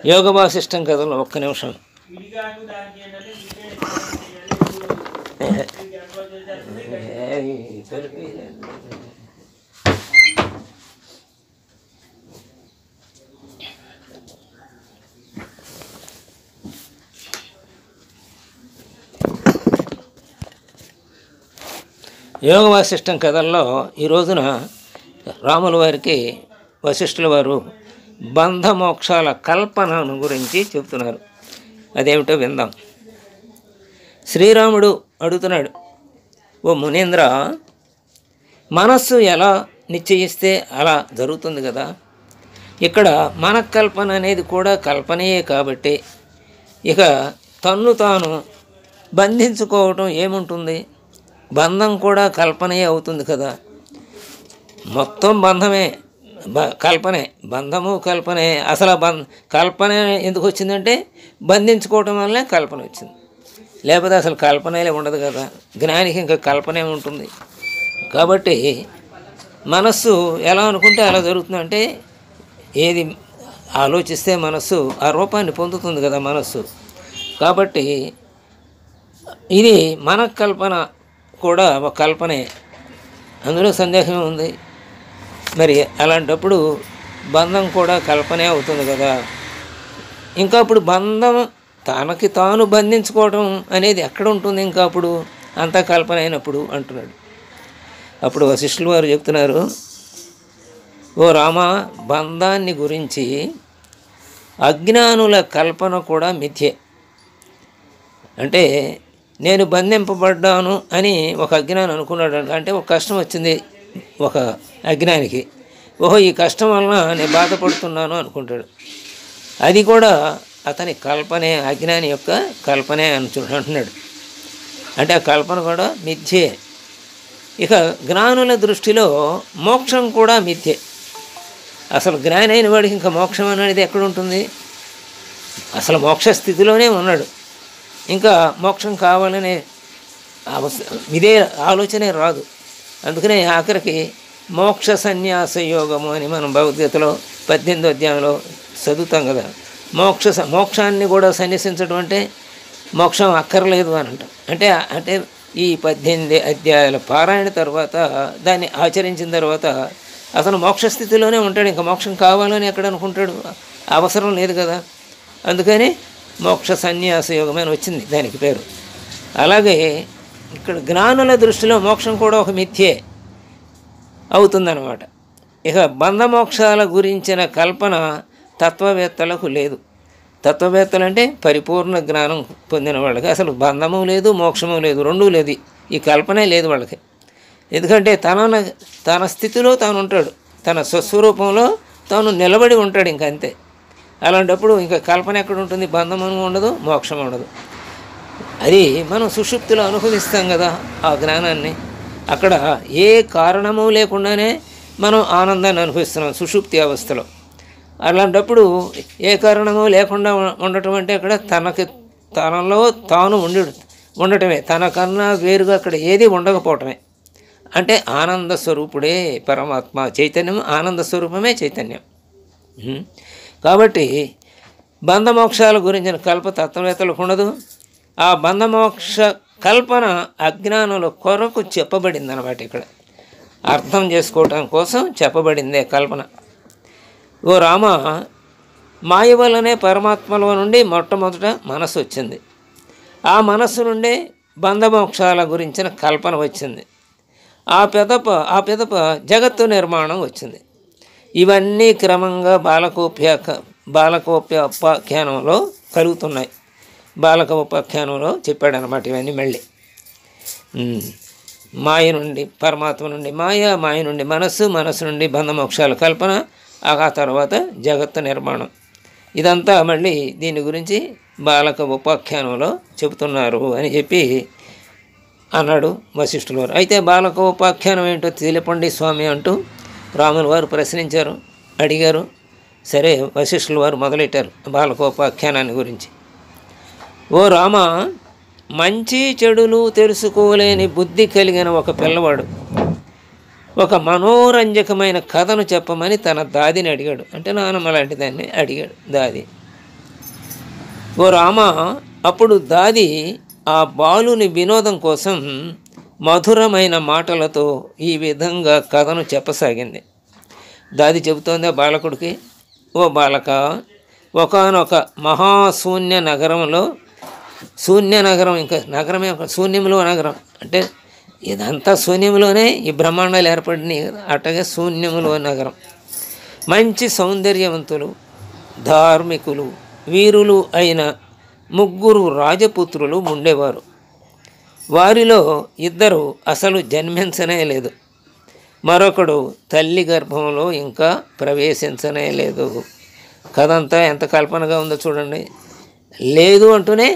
యోగ వాసిష్టం కథలో ఒక్క నిమిషం. యోగ వాసిష్టం కథల్లో ఈ రోజున రాముల వారికి వశిష్ఠుల వారు బంధమోక్షాల కల్పనను గురించి చెబుతున్నారు. అదేమిటో విందాం. శ్రీరాముడు అడుగుతున్నాడు, ఓ మునీంద్ర, మనస్సు ఎలా నిశ్చయిస్తే అలా జరుగుతుంది కదా. ఇక్కడ మనకల్పన అనేది కూడా కల్పనయే కాబట్టి ఇక తన్ను తాను బంధించుకోవటం ఏముంటుంది? బంధం కూడా కల్పనయే అవుతుంది కదా. మొత్తం బంధమే, కల్పనే. బంధము కల్పనే. అసలు కల్పన ఎందుకు వచ్చిందంటే బంధించుకోవటం వల్లే కల్పన వచ్చింది. లేకపోతే అసలు కల్పనలే ఉండదు కదా. జ్ఞానికి ఇంకా కల్పనే ఉంటుంది. కాబట్టి మనస్సు ఎలా అనుకుంటే అలా జరుగుతుందంటే, ఏది ఆలోచిస్తే మనస్సు ఆ రూపాన్ని పొందుతుంది కదా మనస్సు. కాబట్టి ఇది మన కల్పన కూడా ఒక కల్పనే, అందులో సందేహమే ఉంది. మరి అలాంటప్పుడు బంధం కూడా కల్పనే అవుతుంది కదా. ఇంకా అప్పుడు బంధం తనకి తాను బంధించుకోవడం అనేది ఎక్కడ ఉంటుంది? ఇంకా అప్పుడు అంతా కల్పన అయినప్పుడు అంటున్నాడు. అప్పుడు వశిష్ఠుల వారు చెప్తున్నారు, ఓ రామ, బంధాన్ని గురించి అజ్ఞానుల కల్పన కూడా మిథ్యే. అంటే నేను బంధింపబడ్డాను అని ఒక అజ్ఞాని అనుకున్నాడు. అంటే ఒక కష్టం వచ్చింది ఒక అజ్ఞానికి. ఓహో, ఈ కష్టం వలన నేను బాధపడుతున్నాను అనుకుంటాడు. అది కూడా అతని కల్పనే, అజ్ఞాని యొక్క కల్పనే అంటున్నాడు. అంటే ఆ కల్పన కూడా మిథ్యే. ఇక జ్ఞానుల దృష్టిలో మోక్షం కూడా మిథ్యే. అసలు జ్ఞాని అయిన వాడికి ఇంకా మోక్షం అనేది ఎక్కడుంటుంది? అసలు మోక్ష స్థితిలోనే ఉన్నాడు. ఇంకా మోక్షం కావాలనే ఇదే ఆలోచనే రాదు. అందుకనే ఆఖరికి మోక్ష సన్యాస యోగము అని మనం భగవద్గీతలో 18వ అధ్యాయంలో చదువుతాం కదా. మోక్షాన్ని కూడా సన్యసించడం అంటే మోక్షం అక్కర్లేదు అని అంటాం. అంటే ఈ 18 అధ్యాయాల పారాయణ తర్వాత దాన్ని ఆచరించిన తర్వాత అతను మోక్షస్థితిలోనే ఉంటాడు. ఇంకా మోక్షం కావాలని ఎక్కడ అనుకుంటాడు? అవసరం లేదు కదా. అందుకని మోక్ష సన్యాస యోగం అని వచ్చింది దానికి పేరు. అలాగే ఇక్కడ జ్ఞానుల దృష్టిలో మోక్షం కూడా ఒక మిథ్యే అవుతుందన్నమాట. ఇక బంధమోక్షాల గురించిన కల్పన తత్వవేత్తలకు లేదు. తత్వవేత్తలు అంటే పరిపూర్ణ జ్ఞానం పొందిన వాళ్ళకి అసలు బంధము లేదు, మోక్షము లేదు, రెండూ లేదు. ఈ కల్పనే లేదు వాళ్ళకి. ఎందుకంటే తన స్థితిలో తాను ఉంటాడు, తన స్వస్వరూపంలో తాను నిలబడి ఉంటాడు. ఇంక అంతే. అలాంటప్పుడు ఇంకా కల్పన ఎక్కడ ఉంటుంది? బంధము ఉండదు, మోక్షం ఉండదు. అది మనం సుషుప్తిలో అనుభవిస్తాం కదా ఆ జ్ఞానాన్ని. అక్కడ ఏ కారణము లేకుండానే మనం ఆనందాన్ని అనుభవిస్తున్నాం సుషుప్తి అవస్థలో. అలాంటప్పుడు ఏ కారణము లేకుండా ఉండటం అంటే అక్కడ తనలో తాను ఉండటమే, తనకన్నా వేరుగా అక్కడ ఏది ఉండకపోవటమే. అంటే ఆనంద స్వరూపుడే పరమాత్మ. చైతన్యం ఆనంద స్వరూపమే చైతన్యం. కాబట్టి బంధమోక్షాల గురించిన కల్ప తత్వవేత్తలకు ఉండదు. ఆ బంధమోక్ష కల్పన అజ్ఞానుల కొరకు చెప్పబడింది అన్నమాట. ఇక్కడ అర్థం చేసుకోవటం కోసం చెప్పబడిందే కల్పన. ఓ రామ, మాయ వల్లనే పరమాత్మలో నుండి మొట్టమొదట మనసు వచ్చింది. ఆ మనస్సు నుండే బంధమోక్షాల గురించిన కల్పన వచ్చింది. ఆ పెదప జగత్తు నిర్మాణం వచ్చింది. ఇవన్నీ క్రమంగా బాలకోపాఖ్యానంలో కలుగుతున్నాయి. బాలక ఉపాఖ్యానంలో చెప్పాడనమాట. ఇవన్నీ మళ్ళీ మాయ నుండి పరమాత్మ నుండి మాయ నుండి మనస్సు నుండి బంధమోక్షాల కల్పన, ఆ తర్వాత జగత్తు నిర్మాణం. ఇదంతా మళ్ళీ దీని గురించి బాలక ఉపాఖ్యానంలో చెబుతున్నారు అని చెప్పి అన్నాడు వశిష్ఠుల వారు. అయితే బాలక ఉపాఖ్యానం ఏంటో తెలిపండి స్వామి అంటూ రాముల వారు ప్రశ్నించారు, అడిగారు. సరే, వశిష్ఠుల వారు మొదలెట్టారు బాలకోపాఖ్యానాన్ని గురించి. ఓ రామ, మంచి చెడులు తెలుసుకోలేని బుద్ధి కలిగిన ఒక పిల్లవాడు ఒక మనోరంజకమైన కథను చెప్పమని తన దాదిని అడిగాడు. అంటే నానమ్మ లాంటి దాన్ని అడిగాడు దాది. ఓ రామ, అప్పుడు దాది ఆ బాలుని వినోదం కోసం మధురమైన మాటలతో ఈ విధంగా కథను చెప్పసాగింది. దాది చెబుతోంది ఆ బాలకుడికి, ఓ బాలక, ఒకానొక మహాశూన్య నగరంలో, శూన్య నగరం, ఇంకా నగరమే ఒక శూన్యంలో నగరం అంటే ఇదంతా శూన్యంలోనే ఈ బ్రహ్మాండాలు ఏర్పడినాయి కదా, అట్టగా శూన్యములో నగరం. మంచి సౌందర్యవంతులు, ధార్మికులు, వీరులు అయిన 3 రాజపుత్రులు ఉండేవారు. వారిలో 2 అసలు జన్మించనే లేదు, మరొకడు తల్లి గర్భంలో ఇంకా ప్రవేశించనే లేదు. కథంతా ఎంత కల్పనగా ఉందో చూడండి. లేదు అంటూనే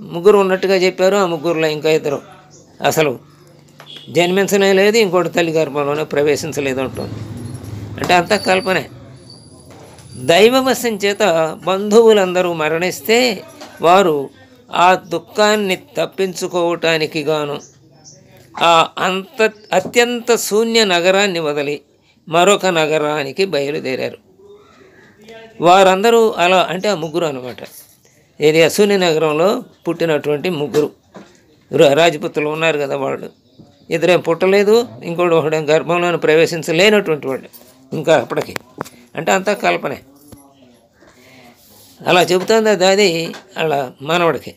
3 ఉన్నట్టుగా చెప్పారు. ఆ 3లో ఇంకా 2 అసలు జన్మించనే లేదు, ఇంకోటి తల్లి గర్భంలోనే ప్రవేశించలేదు అంటుంది. అంటే అంతా కల్పనే. దైవవశం చేత బంధువులందరూ మరణిస్తే వారు ఆ దుఃఖాన్ని తప్పించుకోవటానికి గాను ఆ అత్యంత శూన్య నగరాన్ని వదిలి మరొక నగరానికి బయలుదేరారు. వారందరూ అలా అంటే ఆ 3 అనమాట. ఇది శూన్య నగరంలో పుట్టినటువంటి 3 రాజపుత్రులు ఉన్నారు కదా, వాళ్ళు 2 పుట్టలేదు, ఇంకోటి ఒకటి గర్భంలోనే ప్రవేశించలేనటువంటి వాళ్ళు ఇంకా అప్పటికి. అంటే అంతా కల్పనే. అలా చెబుతుంది అది అలా మనవడికి.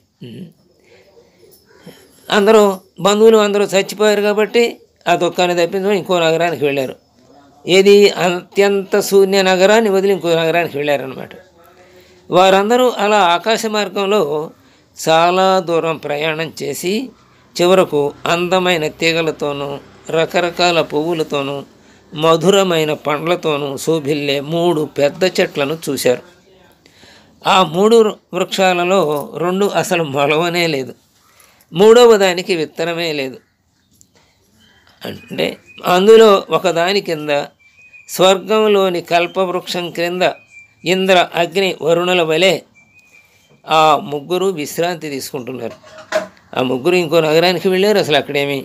అందరూ బంధువులు అందరూ చచ్చిపోయారు కాబట్టి ఆ దుఃఖాన్ని తప్పించుకొని ఇంకో నగరానికి వెళ్ళారు. ఏది అత్యంత శూన్య నగరాన్ని వదిలి ఇంకో నగరానికి వెళ్ళారనమాట. వారందరూ అలా ఆకాశ మార్గంలో చాలా దూరం ప్రయాణం చేసి చివరకు అందమైన తీగలతోనూ రకరకాల పువ్వులతోనూ మధురమైన పండ్లతోనూ శోభిల్లే 3 పెద్ద చెట్లను చూశారు. ఆ 3 వృక్షాలలో 2 అసలు మొలవనే లేదు, 3వ దానికి విత్తనమే లేదు. అంటే అందులో ఒకదాని కింద స్వర్గంలోని కల్పవృక్షం క్రింద ఇంద్ర అగ్ని వరుణుల వలె ఆ 3 విశ్రాంతి తీసుకుంటున్నారు. ఆ 3 ఇంకో నగరానికి వెళ్ళారు. అసలు అక్కడేమి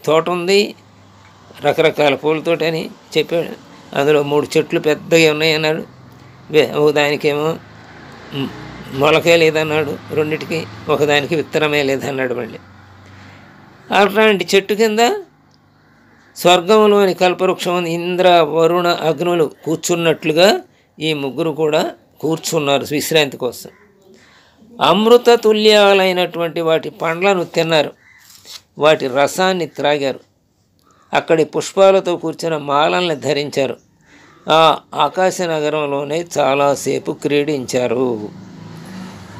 తోట ఉంది, రకరకాల పూలతోటి అని చెప్పాడు. అందులో 3 చెట్లు పెద్దగా ఉన్నాయి అన్నాడు. దానికేమో మొలకే లేదన్నాడు, 2టికి ఒకదానికి విత్తనమే లేదన్నాడు. మళ్ళీ అట్లాంటి చెట్టు కింద స్వర్గంలోని కల్పవృక్షం ఇంద్ర వరుణ అగ్నులు కూర్చున్నట్లుగా ఈ 3 కూడా కూర్చున్నారు విశ్రాంతి కోసం. అమృత తుల్యాలైనటువంటి వాటి పండ్లను తిన్నారు, వాటి రసాన్ని త్రాగారు, అక్కడి పుష్పాలతో కూర్చున్న మాలల్ని ధరించారు. ఆ ఆకాశ నగరంలోనే చాలాసేపు క్రీడించారు.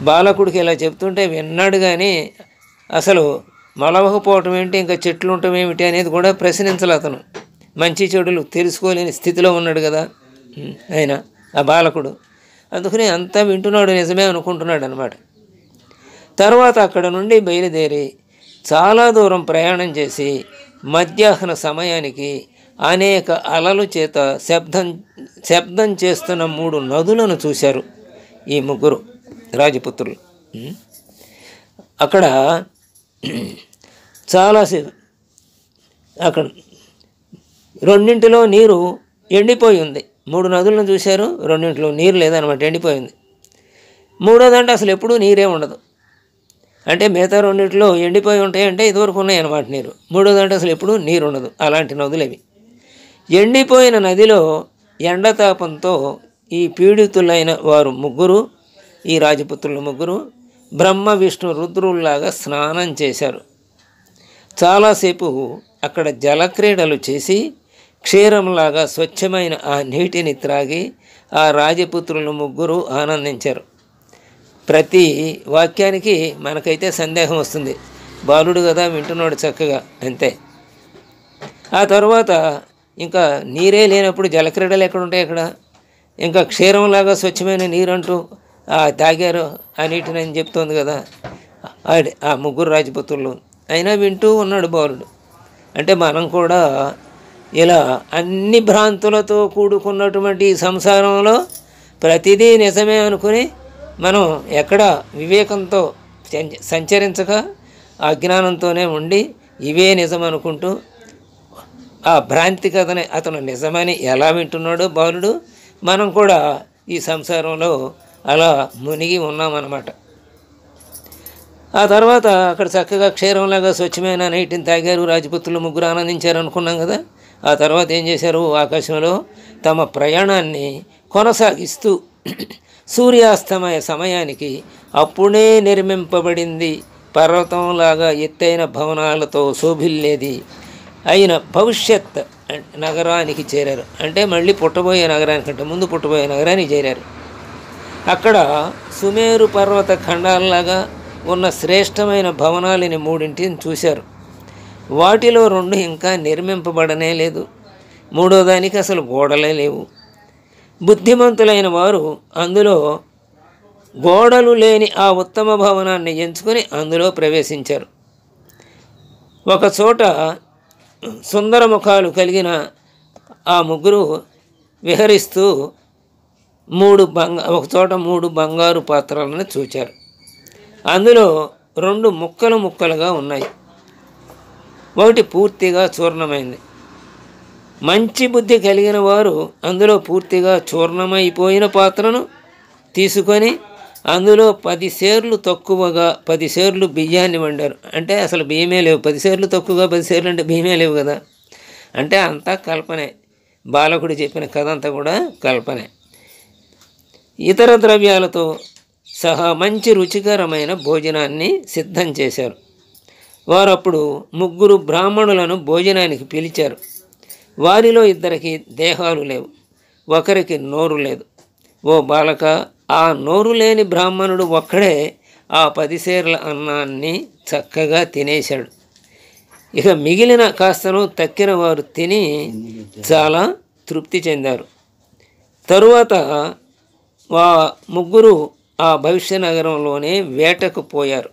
బాలకుడికి ఇలా చెప్తుంటే విన్నాడు, కానీ అసలు మొలవకపోవటం ఏంటి, ఇంకా చెట్లు ఉండటం ఏమిటి అనేది కూడా ప్రశ్నించలే. అతను మంచి చెడులు తెలుసుకోలేని స్థితిలో ఉన్నాడు కదా ఆయన ఆ బాలకుడు. అందుకని అంతా వింటున్నాడు, నిజమే అనుకుంటున్నాడు అనమాట. తర్వాత అక్కడ నుండి బయలుదేరి చాలా దూరం ప్రయాణం చేసి మధ్యాహ్న సమయానికి అనేక అలలు చేత శబ్దం చేస్తున్న 3 నదులను చూశారు ఈ 3 రాజపుత్రులు. అక్కడ చాలాసేపు అక్కడ 2 నీరు ఎండిపోయి ఉంది. 3 నదులను చూశారు, 2 నీరు లేదనమాట, ఎండిపోయింది. 3వదంటే అసలు ఎప్పుడూ నీరే ఉండదు. అంటే మిగతా 2 ఎండిపోయి ఉంటాయంటే ఇదివరకు ఉన్నాయన్నమాట నీరు. 3వదంటే అసలు ఎప్పుడూ నీరు ఉండదు. అలాంటి నదులు అవి. ఎండిపోయిన నదిలో ఎండతాపంతో ఈ పీడితులైన వారు 3 ఈ రాజపుత్రులు 3 బ్రహ్మ విష్ణు రుద్రుల్లాగా స్నానం చేశారు. చాలాసేపు అక్కడ జలక్రీడలు చేసి క్షీరంలాగా స్వచ్ఛమైన ఆ నీటిని త్రాగి ఆ రాజపుత్రులు 3 ఆనందించారు. ప్రతి వాక్యానికి మనకైతే సందేహం వస్తుంది, బాలుడు కదా వింటున్నాడు చక్కగా, అంతే. ఆ తర్వాత ఇంకా నీరే లేనప్పుడు జలక్రీడలు ఎక్కడ ఉంటాయి అక్కడ? ఇంకా క్షీరంలాగా స్వచ్ఛమైన నీరు అంటూ తాగారు ఆ నీటిని అని చెప్తోంది కదా ఆ 3 రాజపుత్రులు. అయినా వింటూ ఉన్నాడు బాలుడు. అంటే మనం కూడా ఇలా అన్ని భ్రాంతులతో కూడుకున్నటువంటి సంసారంలో ప్రతిదీ నిజమే అనుకుని మనం ఎక్కడ వివేకంతో సంచరించక అజ్ఞానంతోనే ఉండి ఇవే నిజం అనుకుంటూ ఆ భ్రాంతి కథని అతను నిజమని ఎలా వింటున్నాడో బాలుడు, మనం కూడా ఈ సంసారంలో అలా మునిగి ఉన్నామన్నమాట. ఆ తర్వాత అక్కడ చక్కగా క్షీరంలాగా స్వచ్ఛమైన నీటిని తాగారు, రాజపుత్రులు ముగ్గురు ఆనందించారు అనుకున్నాం కదా. ఆ తర్వాత ఏం చేశారు, ఆకాశంలో తమ ప్రయాణాన్ని కొనసాగిస్తూ సూర్యాస్తమయ సమయానికి అప్పుడే నిర్మింపబడింది పర్వతంలాగా ఎత్తైన భవనాలతో శోభిల్లేది అయిన భవిష్యత్ నగరానికి చేరారు. అంటే మళ్ళీ పుట్టబోయే నగరానికంటే ముందు పుట్టబోయే నగరానికి చేరారు. అక్కడ సుమేరు పర్వత ఖండాలలాగా ఉన్న శ్రేష్టమైన భవనాలని 3 చూశారు. వాటిలో 2 ఇంకా నిర్మింపబడనే లేదు. 3వ దానికి అసలు గోడలే లేవు. బుద్ధిమంతులైన వారు అందులో గోడలు లేని ఆ ఉత్తమ భవనాన్ని ఎంచుకొని అందులో ప్రవేశించారు. ఒకచోట సుందర ముఖాలు కలిగిన ఆ ముగ్గురు విహరిస్తూ ఒకచోట 3 బంగారు పాత్రలను చూచారు. అందులో 2 ముక్కలుగా ఉన్నాయి. ఒకటి పూర్తిగా చూర్ణమైంది. మంచి బుద్ధి కలిగిన వారు అందులో పూర్తిగా చూర్ణమైపోయిన పాత్రను తీసుకొని అందులో 10 సేర్లు తక్కువగా 10 సేర్లు బియ్యాన్ని వండారు. అంటే అసలు బియ్యమే లేవు. 10 సేర్లు తక్కువగా 10 సేర్లు అంటే బియ్యమే లేవు కదా. అంటే అంతా కల్పనే. బాలకుడు చెప్పిన కథ అంతా కూడా కల్పనే. ఇతర ద్రవ్యాలతో సహా మంచి రుచికరమైన భోజనాన్ని సిద్ధం చేశారు. వారు అప్పుడు 3 బ్రాహ్మణులను భోజనానికి పిలిచారు. వారిలో 2కి దేహాలు లేవు, ఒకరికి నోరు లేదు. ఓ బాలక, ఆ నోరు లేని బ్రాహ్మణుడు ఒక్కడే ఆ 10 సేర్ల అన్నాన్ని చక్కగా తినేశాడు. ఇక మిగిలిన కాస్తను తక్కిన వారు తిని చాలా తృప్తి చెందారు. తరువాత 3 ఆ భవిష్య నగరంలోనే వేటకు పోయారు.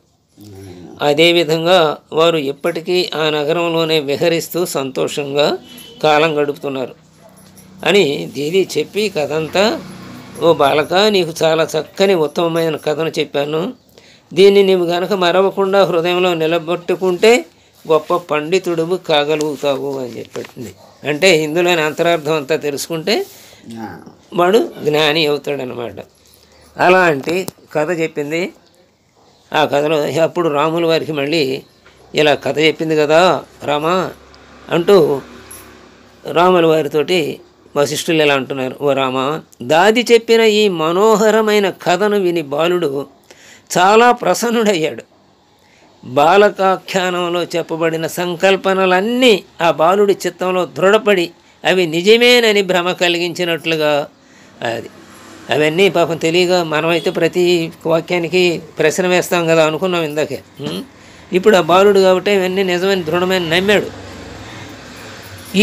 అదేవిధంగా వారు ఎప్పటికీ ఆ నగరంలోనే విహరిస్తూ సంతోషంగా కాలం గడుపుతున్నారు అని దీది చెప్పి కథంతా, ఓ బాలక, నీకు చాలా చక్కని ఉత్తమమైన కథను చెప్పాను. దీన్ని నీవు గనక మరవకుండా హృదయంలో నిలబెట్టుకుంటే గొప్ప పండితుడువు కాగలుగుతావు అని చెప్పేసింది. అంటే ఇందులోని అంతరార్థం అంతా తెలుసుకుంటే వాడు జ్ఞాని అవుతాడనమాట. అలాంటి కథ చెప్పింది. ఆ కథలో అప్పుడు రాముల వారికి మళ్ళీ ఇలా కథ చెప్పింది కదా రామా అంటూ రాముల వారితోటి వశిష్ఠులు ఎలా అంటున్నారు, ఓ రామ, దాది చెప్పిన ఈ మనోహరమైన కథను విని బాలుడు చాలా ప్రసన్నుడయ్యాడు. బాలకాఖ్యానంలో చెప్పబడిన సంకల్పనలన్నీ ఆ బాలుడి చిత్తంలో దృఢపడి అవి నిజమేనని భ్రమ కలిగించినట్లుగా అవన్నీ పాపం తెలియగా మనమైతే ప్రతి వాక్యానికి ప్రశ్న వేస్తాం కదా అనుకున్నాం ఇందాకే. ఇప్పుడు ఆ బాలుడు కాబట్టి ఇవన్నీ నిజమైన దృఢమైన నమ్మాడు.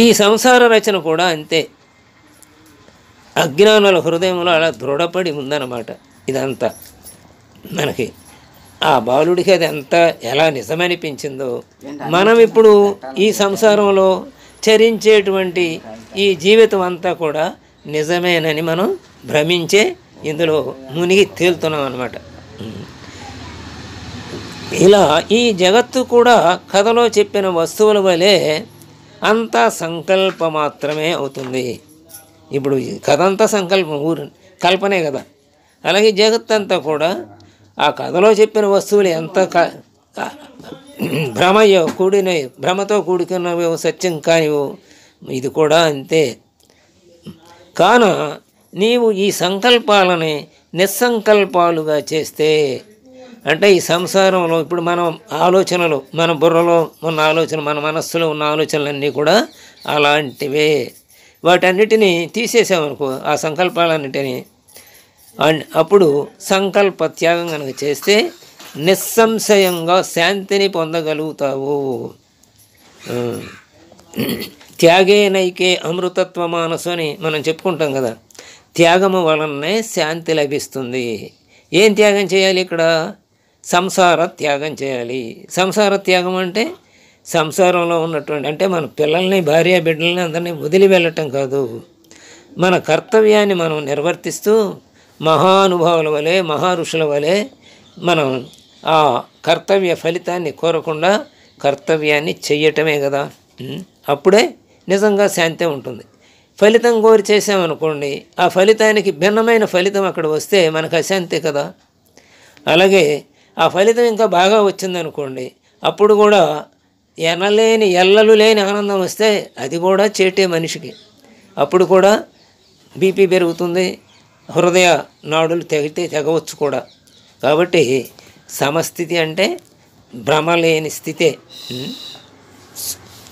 ఈ సంసార రచన కూడా అంతే. అజ్ఞానుల హృదయంలో అలా దృఢపడి ఉందన్నమాట. ఇదంతా మనకి ఆ బాలుడికి అది అంతా ఎలా నిజమనిపించిందో మనం ఇప్పుడు ఈ సంసారంలో చరించేటువంటి ఈ జీవితం అంతా కూడా నిజమేనని మనం భ్రమించే ఇందులో మునిగి తేలుతున్నాం అన్నమాట. ఇలా ఈ జగత్తు కూడా కథలో చెప్పిన వస్తువుల వలె అంతా సంకల్ప మాత్రమే అవుతుంది. ఇప్పుడు కథ అంతా సంకల్పం, కల్పనే కదా. అలాగే జగత్తంతా కూడా ఆ కథలో చెప్పిన వస్తువులు ఎంత భ్రమతో కూడుకున్నవో సత్యం కానివో ఇది కూడా అంతే. కాన నీవు ఈ సంకల్పాలని నిస్సంకల్పాలుగా చేస్తే, అంటే ఈ సంసారంలో ఇప్పుడు మనం ఆలోచనలు, మన బుర్రలో ఉన్న ఆలోచన, మన మనస్సులో ఉన్న ఆలోచనలన్నీ కూడా అలాంటివే. వాటన్నిటినీ తీసేసామనుకో, ఆ సంకల్పాలన్నిటినీ, అప్పుడు సంకల్ప త్యాగం కనుక చేస్తే నిస్సంశయంగా శాంతిని పొందగలుగుతావు. త్యాగే నైకే అమృతత్వ మానసు అని మనం చెప్పుకుంటాం కదా. త్యాగము వలనే శాంతి లభిస్తుంది. ఏం త్యాగం చేయాలి ఇక్కడ? సంసార త్యాగం చేయాలి. సంసార త్యాగం అంటే సంసారంలో ఉన్నటువంటి, అంటే మన పిల్లల్ని, భార్య బిడ్డల్ని అందరినీ వదిలి వెళ్ళటం కాదు. మన కర్తవ్యాన్ని మనం నిర్వర్తిస్తూ మహానుభావుల వలె, మహారుషుల వలె మనం ఆ కర్తవ్య ఫలితాన్ని కోరకుండా కర్తవ్యాన్ని చెయ్యటమే కదా. అప్పుడే నిజంగా శాంతి ఉంటుంది. ఫలితం కోరి చేసామనుకోండి, ఆ ఫలితానికి భిన్నమైన ఫలితం అక్కడ వస్తే మనకు అశాంతే కదా. అలాగే ఆ ఫలితం ఇంకా బాగా వచ్చిందనుకోండి, అప్పుడు కూడా ఎల్లలు లేని ఆనందం వస్తే అది కూడా చేటే మనిషికి. అప్పుడు కూడా బీపీ పెరుగుతుంది, హృదయ నాడులు తెగవచ్చు కూడా. కాబట్టి సమస్థితి అంటే భ్రమ లేని స్థితే.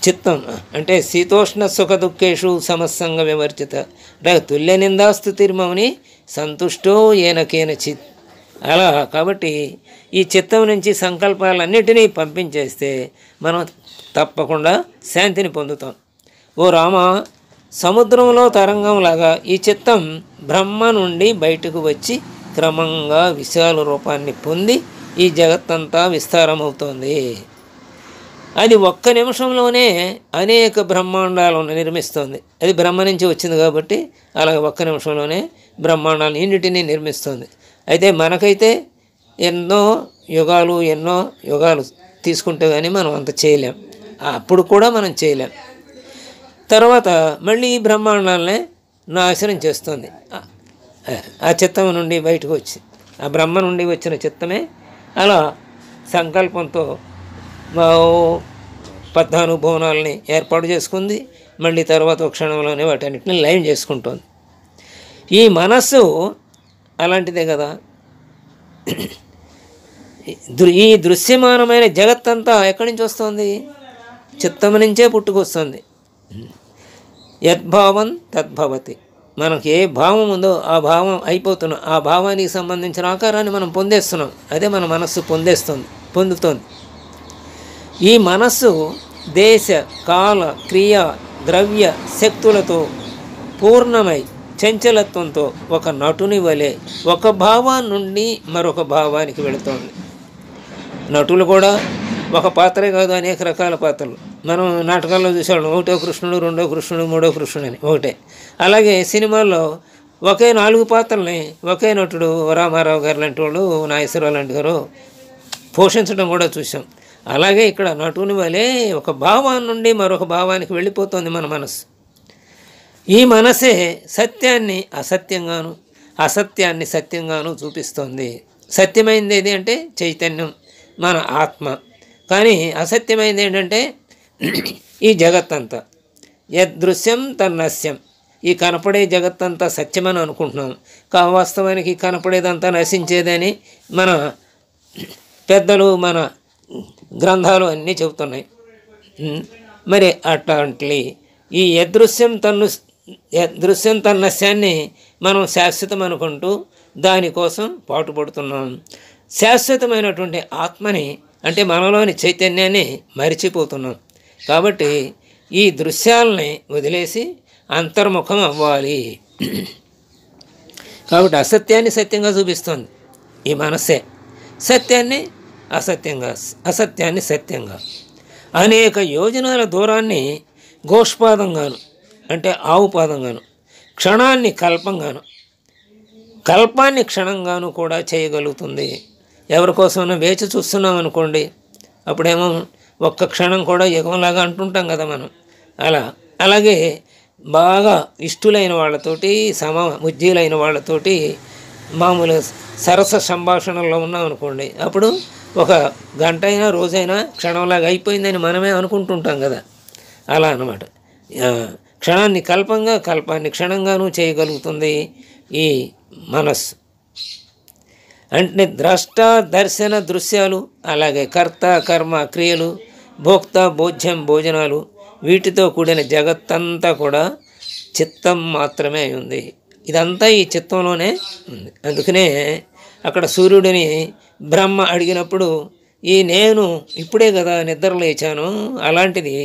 చిత్తం అంటే శీతోష్ణ సుఖ దుఃఖేషు సమస్సంగ వివర్జిత, అంటే తుల్య నిందాస్తుతిర్మౌని సంతుష్టో ఏనకేన చిత్. అలా కాబట్టి ఈ చిత్తం నుంచి సంకల్పాలన్నిటినీ పంపించేస్తే మనం తప్పకుండా శాంతిని పొందుతాం. ఓ రామ, సముద్రంలో తరంగంలాగా ఈ చిత్తం బ్రహ్మ నుండి బయటకు వచ్చి క్రమంగా విశాల రూపాన్ని పొంది ఈ జగత్తంతా విస్తారమవుతోంది. అది ఒక్క నిమిషంలోనే అనేక బ్రహ్మాండాలను నిర్మిస్తుంది. అది బ్రహ్మ నుంచి వచ్చింది కాబట్టి అలాగే ఒక్క నిమిషంలోనే బ్రహ్మాండాలను ఇన్నిటినీ నిర్మిస్తుంది. అయితే మనకైతే ఎన్నో యుగాలు తీసుకుంటే కానీ మనం అంత చేయలేం. అప్పుడు కూడా మనం చేయలేం. తర్వాత మళ్ళీ ఈ బ్రహ్మాండాలనే నాశనం చేస్తుంది ఆ చిత్తం నుండి బయటకు వచ్చి. ఆ బ్రహ్మ నుండి వచ్చిన చిత్తమే అలా సంకల్పంతో 14 భువనాలని ఏర్పాటు చేసుకుంది. మళ్ళీ తర్వాత ఒక క్షణంలోనే వాటన్నిటిని లయం చేసుకుంటుంది. ఈ మనస్సు అలాంటిదే కదా. ఈ దృశ్యమానమైన జగత్తంతా ఎక్కడి నుంచి వస్తుంది? చిత్తం నుంచే పుట్టుకొస్తుంది. యద్భావం తద్భవతి. మనకు ఏ భావం ఉందో ఆ భావం అయిపోతున్నాం. ఆ భావానికి సంబంధించిన ఆకారాన్ని మనం పొందేస్తున్నాం. అదే మన మనస్సు పొందుతోంది. ఈ మనస్సు దేశ కాల క్రియ ద్రవ్య శక్తులతో పూర్ణమై చంచలత్వంతో ఒక నటుని వలె ఒక భావం నుండి మరొక భావానికి వెళుతోంది. నటులు కూడా ఒక పాత్రే కాదు, అనేక రకాల పాత్రలు. మనం నాటకాల్లో చూసేవాళ్ళం, ఒకటో కృష్ణుడు, రెండో కృష్ణుడు, మూడో కృష్ణుడు అని ఒకటే. అలాగే సినిమాల్లో ఒకే 4 పాత్రల్ని ఒకే నటుడు రామారావు గారు లాంటి వాళ్ళు, నాగేశ్వరరావు లాంటి గారు పోషించడం కూడా చూసాం. అలాగే ఇక్కడ నటుని వలె ఒక భావాన్ని నుండి మరొక భావానికి వెళ్ళిపోతుంది మన మనసు. ఈ మనసే సత్యాన్ని అసత్యంగాను అసత్యాన్ని సత్యంగాను చూపిస్తుంది. సత్యమైంది ఏది అంటే చైతన్యం, మన ఆత్మ. కానీ అసత్యమైంది ఏంటంటే ఈ జగత్తంతా. యదృశ్యం తన్నస్యం. ఈ కనపడే జగత్తంతా సత్యమని అనుకుంటున్నాం. వాస్తవానికి కనపడేదంతా నశించేదని మన పెద్దలు, మన గ్రంథాలు అన్నీ చెబుతున్నాయి. మరి అట్లాంటి ఈ యదృశ్యం తన్నస్యాన్ని మనం శాశ్వతం అనుకుంటూ దానికోసం పాటుపడుతున్నాం. శాశ్వతమైనటువంటి ఆత్మని అంటే మనలోని చైతన్యాన్ని మరిచిపోతున్నాం. కాబట్టి ఈ దృశ్యాలని వదిలేసి అంతర్ముఖం అవ్వాలి. కాబట్టి అసత్యాన్ని సత్యంగా చూపిస్తుంది ఈ మనస్సే. సత్యాన్ని అసత్యాన్ని సత్యంగా అనేక యోజనాల దూరాన్ని గోష్పాదంగాను అంటే ఆవుపాదంగాను, క్షణాన్ని కల్పంగాను, కల్పాన్ని క్షణంగాను కూడా చేయగలుగుతుంది. ఎవరికోసమైనా వేచి చూస్తున్నాం అనుకోండి, అప్పుడేమో ఒక్క క్షణం కూడా యుగంలాగా అంటుంటాం కదా మనం. అలాగే బాగా ఇష్టులైన వాళ్ళతోటి ఉజ్జీలైన వాళ్ళతోటి మామూలు సరస సంభాషణలో ఉన్నాం అనుకోండి, అప్పుడు ఒక గంట అయినా రోజైనా క్షణంలాగా అయిపోయిందని మనమే అనుకుంటుంటాం కదా. అలా అన్నమాట. క్షణాన్ని కల్పంగా, కల్పాన్ని క్షణంగానూ చేయగలుగుతుంది ఈ మనస్సు. అంటే ద్రష్ట దర్శన దృశ్యాలు, అలాగే కర్త కర్మ క్రియలు, భోక్త భోజ్యం భోజనాలు, వీటితో కూడిన జగత్తంతా కూడా చిత్తం మాత్రమే ఉంది. ఇదంతా ఈ చిత్తంలోనే ఉంది. అందుకనే అక్కడ సూర్యుడిని బ్రహ్మ అడిగినప్పుడు నేను ఇప్పుడే కదా నిద్ర లేచాను, అలాంటిది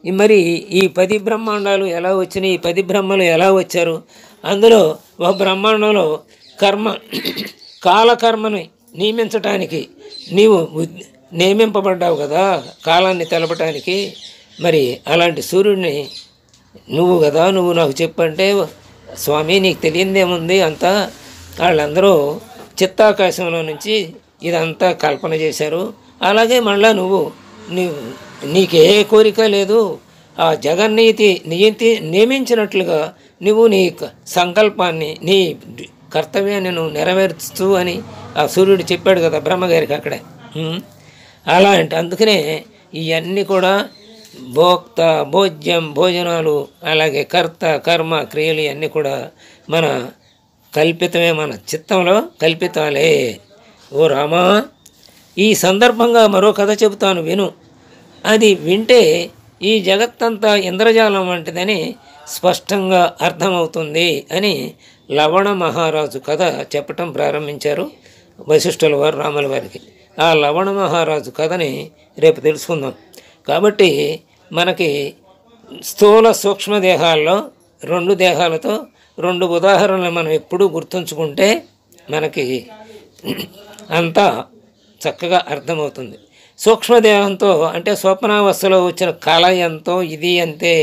మరి ఈ 10 బ్రహ్మాండాలు ఎలా వచ్చినాయి, ఈ 10 బ్రహ్మలు ఎలా వచ్చారు? అందులో ఒక బ్రహ్మాండంలో కాలకర్మని నియమించటానికి నీవు నియమింపబడ్డావు కదా, కాలాన్ని తెలపటానికి. మరి అలాంటి సూర్యుడిని నువ్వు నాకు చెప్పంటే, స్వామి నీకు తెలియదేముంది అంతా, వాళ్ళందరూ చిత్తాకాశంలో నుంచి ఇదంతా కల్పన చేశారు. అలాగే మళ్ళా నీకే కోరిక లేదు, ఆ జగన్నీతి నియమించినట్లుగా నువ్వు నీ సంకల్పాన్ని నీ కర్తవ్యాన్ని నువ్వు నెరవేర్చు అని ఆ సూర్యుడు చెప్పాడు కదా బ్రహ్మగారికి అక్కడే. అలాంటి అందుకనే ఇవన్నీ కూడా భోక్త భోజ్యం భోజనాలు అలాగే కర్త కర్మ క్రియలు ఇవన్నీ కూడా మన కల్పితమే, మన చిత్తంలో కల్పితాలే. ఓ రామా, ఈ సందర్భంగా మరో కథ చెబుతాను విను. అది వింటే ఈ జగత్తంతా ఇంద్రజాలం వంటిదని స్పష్టంగా అర్థమవుతుంది అని లవణ మహారాజు కథ చెప్పటం ప్రారంభించారు వశిష్ఠుల వారు రాముల వారికి. ఆ లవణ మహారాజు కథని రేపు తెలుసుకుందాం. కాబట్టి మనకి స్థూల సూక్ష్మదేహాల్లో 2 దేహాలతో 2 ఉదాహరణలు మనం ఎప్పుడూ గుర్తుంచుకుంటే మనకి అంతా చక్కగా అర్థమవుతుంది. సూక్ష్మదేహంతో అంటే స్వప్నావస్థలో వచ్చిన కళ ఎంతో ఇది అంతే.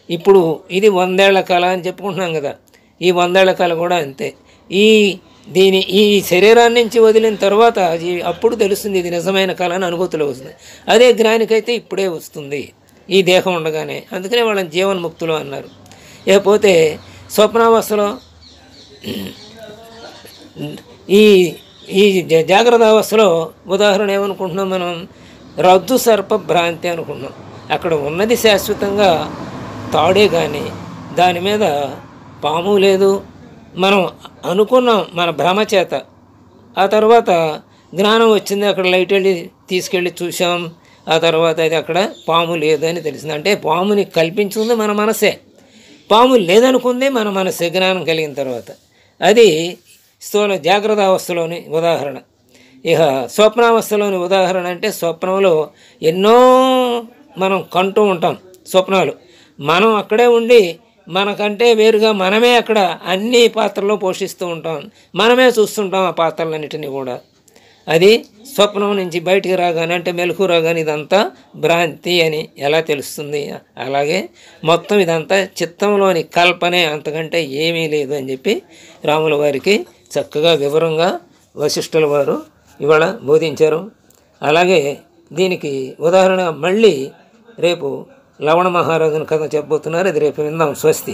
ఇప్పుడు ఇది 100 ఏళ్ల కళ అని చెప్పుకుంటున్నాం కదా, ఈ 100 ఏళ్ల కళ కూడా అంతే. ఈ శరీరాన్ని నుంచి వదిలిన తర్వాత అప్పుడు తెలుస్తుంది ఇది నిజమైన కళ అని అనుభూతిలో వస్తుంది. అదే జ్ఞానికైతే ఇప్పుడే వస్తుంది ఈ దేహం ఉండగానే. అందుకనే వాళ్ళని జీవన్ముక్తులు అన్నారు. లేకపోతే స్వప్నావస్థలో ఈ జాగ్రత్త అవస్థలో ఉదాహరణ ఏమనుకుంటున్నాం మనం, రజ్జు సర్ప భ్రాంతి అనుకుంటున్నాం. అక్కడ ఉన్నది శాశ్వతంగా తాడే కానీ దాని మీద పాము లేదు. మనం అనుకున్నాం మన భ్రమ చేత. ఆ తర్వాత జ్ఞానం వచ్చింది, అక్కడ లైట్ వెళ్ళి తీసుకెళ్ళి చూసాం. ఆ తర్వాత అది అక్కడ పాము లేదని తెలిసింది. అంటే పాముని కల్పించుకుంది మన మనసే, పాము లేదనుకుంది మన మనసే జ్ఞానం కలిగిన తర్వాత. అది స్థూల జాగ్రత్త అవస్థలోని ఉదాహరణ. ఇక స్వప్నావస్థలోని ఉదాహరణ అంటే స్వప్నంలో ఎన్నో మనం కంటూ ఉంటాం స్వప్నాలు. మనం అక్కడే ఉండి మనకంటే వేరుగా మనమే అక్కడ అన్ని పాత్రల్లో పోషిస్తూ ఉంటాం, మనమే చూస్తుంటాం ఆ పాత్రలన్నిటినీ కూడా. అది స్వప్నం నుంచి బయటికి రాగానే అంటే మెలకు రాగానే ఇదంతా భ్రాంతి అని ఎలా తెలుస్తుంది? అలాగే మొత్తం ఇదంతా చిత్తంలోని కల్పనే, అంతకంటే ఏమీ లేదు అని చెప్పి రాముల వారికి చక్కగా వివరంగా వశిష్ఠుల వారు ఇవాళ బోధించారు. అలాగే దీనికి ఉదాహరణ మళ్ళీ రేపు లవణ మహారాజుని కథ చెప్పబోతున్నారు. అది రేపు విందాం. స్వస్తి.